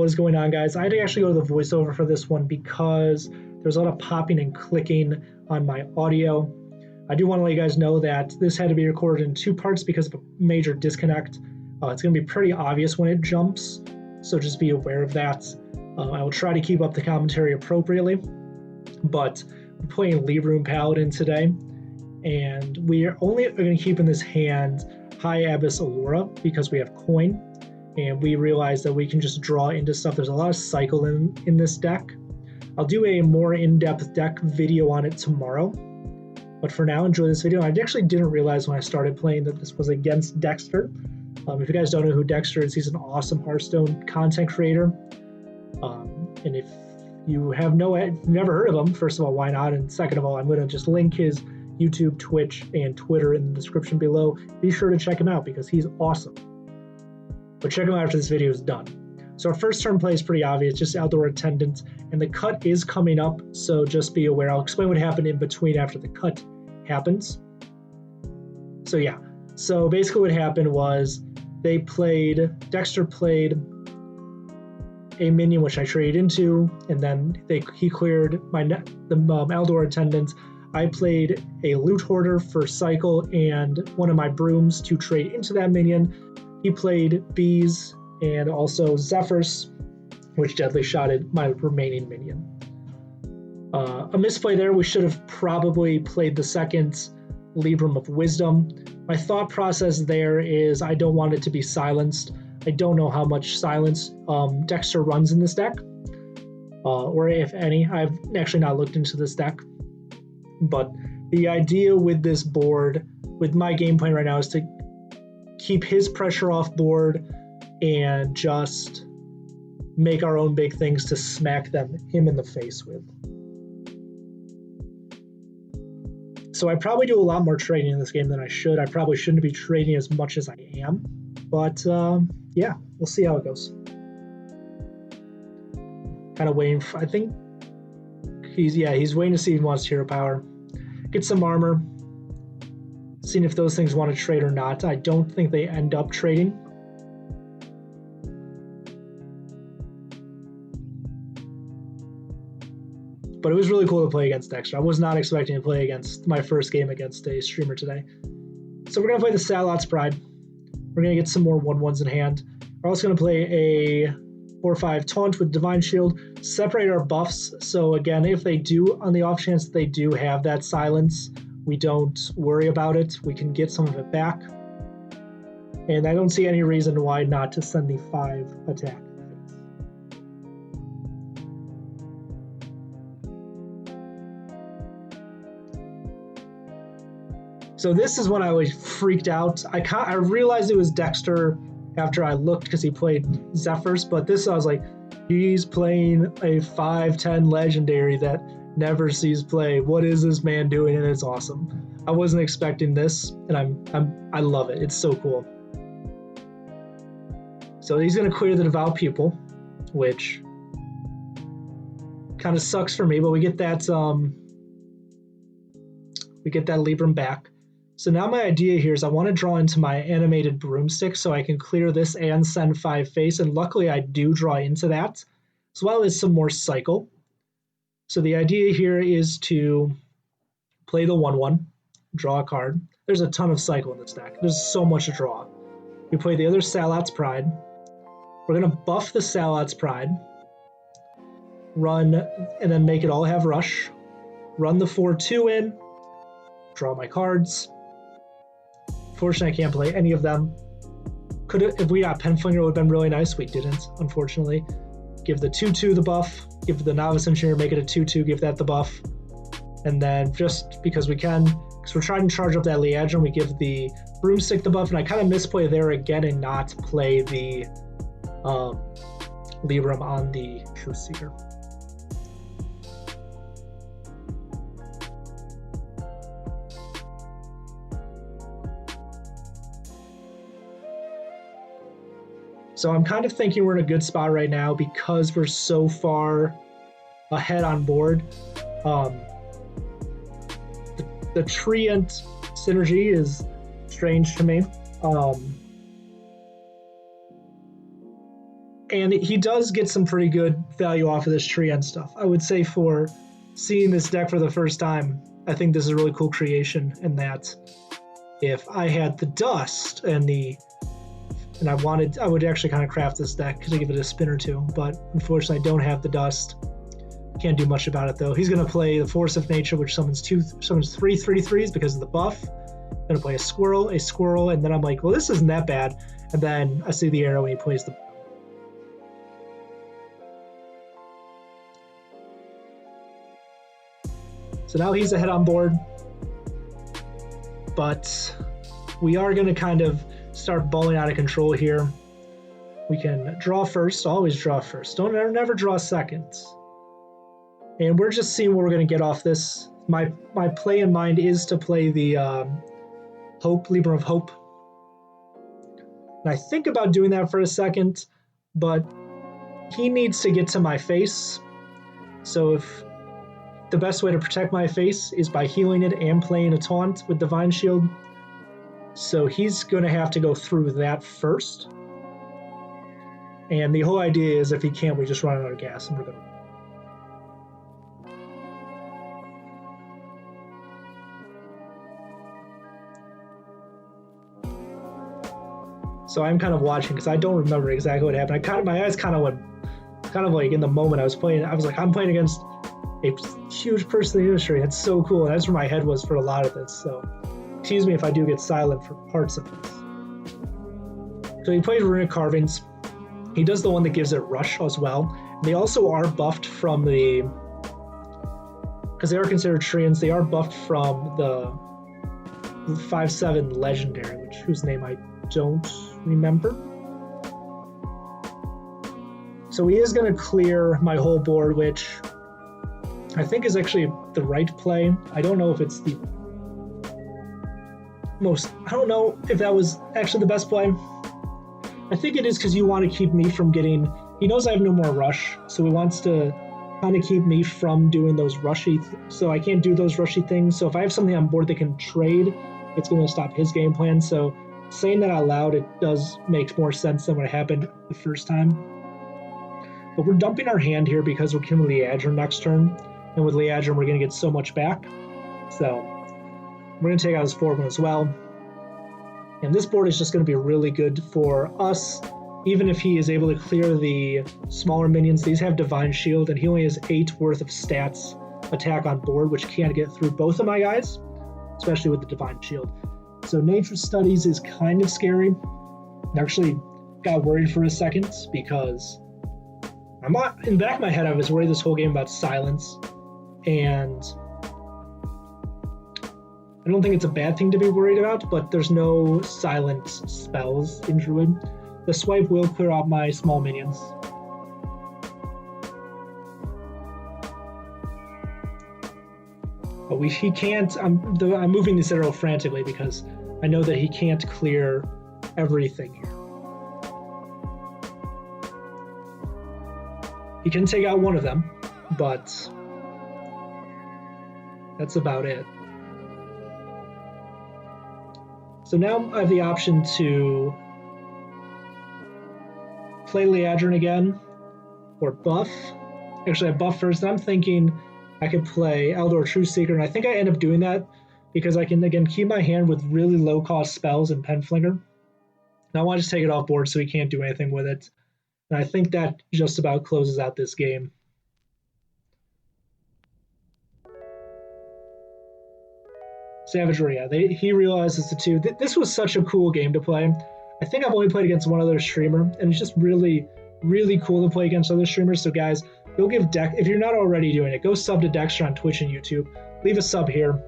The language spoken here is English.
What is going on, guys? I had to actually go to the voiceover for this one because there's a lot of popping and clicking on my audio. I do want to let you guys know that this had to be recorded in 2 parts because of a major disconnect. It's going to be pretty obvious when it jumps, so just be aware of that. I will try to keep up the commentary appropriately, but we're playing Libroom Paladin today, and we are only going to keep in this hand High Abyss Allura because we have coin, and we realize that we can just draw into stuff. There's a lot of cycle in this deck. I'll do a more in-depth deck video on it tomorrow, but for now, enjoy this video. I actually didn't realize when I started playing that this was against Dekkster. If you guys don't know who Dekkster is, he's an awesome Hearthstone content creator. And if you have never heard of him, first of all, why not? And second of all, I'm going to just link his YouTube, Twitch, and Twitter in the description below. Be sure to check him out because he's awesome. But check him out after this video is done. So our first turn play is pretty obvious, just Outdoor Attendant, and the cut is coming up, so just be aware. I'll explain what happened in between after the cut happens. So yeah, so basically what happened was Dekkster played a minion which I traded into, and then he cleared the Outdoor Attendant. I played a Loot Hoarder for cycle and one of my brooms to trade into that minion. He played bees and also Zephyrs, which deadly shotted my remaining minion. A misplay there. We should have probably played the second Libroom of Wisdom. My thought process there is I don't want it to be silenced. I don't know how much silence Dekkster runs in this deck, or if any. I've actually not looked into this deck. But the idea with this board, with my game plan right now, is to keep his pressure off board and just make our own big things to smack him in the face with. So I probably do a lot more trading in this game than I should. I probably shouldn't be trading as much as I am, but yeah, we'll see how it goes. Kind of waiting I think he's waiting to see if he wants hero power. Get some armor. Seeing if those things want to trade or not. I don't think they end up trading. But it was really cool to play against Dekkster. I was not expecting to play against my first game against a streamer today. So we're going to play the Salot's Pride. We're going to get some more 1/1s in hand. We're also going to play a 4/5 Taunt with Divine Shield. Separate our buffs. So again, if they do, on the off chance that they do have that silence, we don't worry about it. We can get some of it back. And I don't see any reason why not to send the 5 attack. So this is when I was freaked out. I realized it was Dekkster after I looked because he played Zephyrs, but this I was like, he's playing a 5/10 legendary that never sees play. What is this man doing? And it's awesome. I wasn't expecting this, and I love it. It's so cool. So he's gonna clear the Devout Pupil, which kind of sucks for me, but we get that Libroom back. So now my idea here is I want to draw into my animated broomstick so I can clear this and send 5 face, and luckily I do draw into that, as well as some more cycle. So the idea here is to play the 1/1, draw a card. There's a ton of cycle in this deck. There's so much to draw. We play the other Salot's Pride. We're going to buff the Salot's Pride, run, and then make it all have Rush. Run the 4/2 in, draw my cards. Fortunately, I can't play any of them. If we got Penflinger, it would have been really nice. We didn't, unfortunately. Give the 2/2 the buff, give the Novice Engineer, make it a 2/2, give that the buff. And then just because we can, because we're trying to charge up that Liadrin, we give the Broomstick the buff, and I kind of misplay there again and not play the Libroom on the Truthseeker. So I'm kind of thinking we're in a good spot right now because we're so far ahead on board. The Treant synergy is strange to me. And he does get some pretty good value off of this tree and stuff. I would say for seeing this deck for the first time, I think this is a really cool creation in that if I had the dust and I would actually kind of craft this deck to give it a spin or two, but unfortunately I don't have the dust. Can't do much about it though. He's going to play the Force of Nature, which summons three 3/3s because of the buff. Going to play a squirrel, and then I'm like, well, this isn't that bad. And then I see the arrow and he plays the... So now he's ahead on board, but we are going to kind of start balling out of control here. We can draw first, always draw first. Never draw second. And we're just seeing what we're going to get off this. My play in mind is to play the Libroom of Hope. And I think about doing that for a second, but he needs to get to my face. So if the best way to protect my face is by healing it and playing a taunt with Divine Shield. So he's going to have to go through that first. And the whole idea is if he can't, we just run out of gas and we're going to... So I'm kind of watching because I don't remember exactly what happened. My eyes kind of went, kind of like in the moment I was playing, I was like, I'm playing against a huge person in the industry. That's so cool. And that's where my head was for a lot of this. So excuse me if I do get silent for parts of this. So he plays Runic Carvings. He does the one that gives it Rush as well. And they also are buffed from the, because they are considered treants, they are buffed from the 5/7 Legendary, whose name I don't remember. So he is going to clear my whole board, which I think is actually the right play. I don't know if it's the most, I don't know if that was actually the best play. I think it is because you want to keep me from getting, he knows I have no more rush, so he wants to kind of keep me from doing those rushy, so I can't do those rushy things. So if I have something on board that can trade, it's going to stop his game plan. So saying that out loud, it does make more sense than what happened the first time. But we're dumping our hand here because we're killing Liadrin next turn. And with Liadrin, we're going to get so much back. So we're going to take out his forward one as well. And this board is just going to be really good for us. Even if he is able to clear the smaller minions, these have Divine Shield, and he only has 8 worth of stats attack on board, which can't get through both of my guys, especially with the Divine Shield. So Nature Studies is kind of scary. I actually got worried for a second because I'm not, in the back of my head, I was worried this whole game about silence, and I don't think it's a bad thing to be worried about, but there's no silent spells in Druid. The swipe will clear out my small minions. But he can't, I'm moving this arrow frantically because I know that he can't clear everything here. He can take out one of them, but that's about it. So now I have the option to play Liadrin again, or buff. Actually, I buff first, and I'm thinking I could play Eldor Truthseeker, and I think I end up doing that because I can, again, keep my hand with really low-cost spells and Penflinger. Now I want to just take it off board so he can't do anything with it. And I think that just about closes out this game. Savagery, yeah, he realizes the two. This was such a cool game to play. I think I've only played against one other streamer, and it's just really, really cool to play against other streamers. So guys, go give if you're not already doing it, go sub to Dekkster on Twitch and YouTube. Leave a sub here.